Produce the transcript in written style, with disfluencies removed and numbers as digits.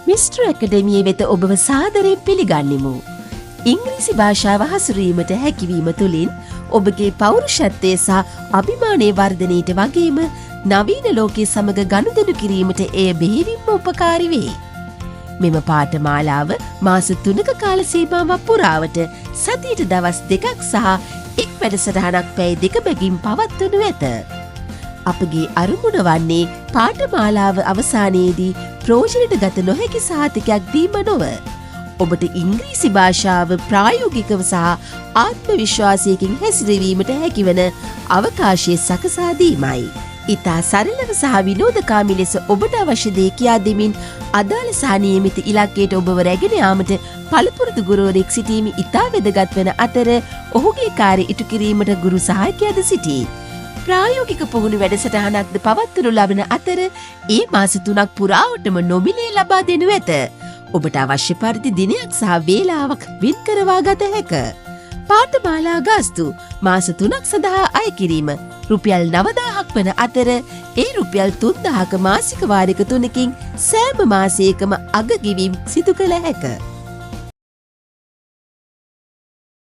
Mister ඇකඩමියේ වෙත ඔබව සාදරයෙන් පිළිගන්නෙමු. ඉංග්‍රීසි භාෂාව හසුරීමට හැකිවීම තුළින් ඔබගේ පෞරුෂත්වය සහ අභිමානයේ වර්ධනයට වගේම නවීන ලෝකයේ සමග ගනුදෙනු කිරීමට එය බෙහෙවින්ම උපකාරී වේ. මෙම පාඨමාලාව මාස 3ක කාල සීමාවක් පුරාවට සතියට දවස් 2ක් සහ එක් වැඩසටහනක් පැය 2 බැගින් පවත්වනු ඇත. අපගේ අරමුණ වන්නේ පාඨමාලාව අවසානයේදී ප්‍රයෝජනට ගත නොහැකි සහතිකයක් දීම නොව ඔබට ඉංග්‍රීසි භාෂාව ප්‍රායෝගිකව සහ ආත්ම විශ්වාසයකින් හැසිරවීමට හැකිවන අවකාශය සකසා දීමයි. ඉතා සරලව සහ විනෝදකාමී ලෙස ඔබට අවශ්‍ය දේ කියා දෙමින් අදාළ සහ නියමිත ඉලක්කයට ඔබව රැගෙන යාමට පළපුරුදු ගුරුවරයෙක් සිටීම ඉතා වැදගත් වන අතර ඔහුගේ කාර්ය ඉටු කිරීමට ගුරු සහායකයාද සිටී. ප්‍රායෝගික පුහුණු වැඩසටහනක්ද පවත්වනු ලබන අතර ඒ මාස 3ක් පුරාවටම නොමිලේ ලබා දෙනු ඇත. ඔබට අවශ්‍ය පරිදි දිනයක් සහ වේලාවක් වෙන් කරවා ගත හැක. පාඨමාලා ගාස්තු මාස 3ක් සඳහා අය කිරීම රුපියල් 9000ක් වන අතර ඒ රුපියල් 3000ක මාසික වාරික 3කින් සෑම මාසයකම අග ගෙවීම් සිදු කළ හැක.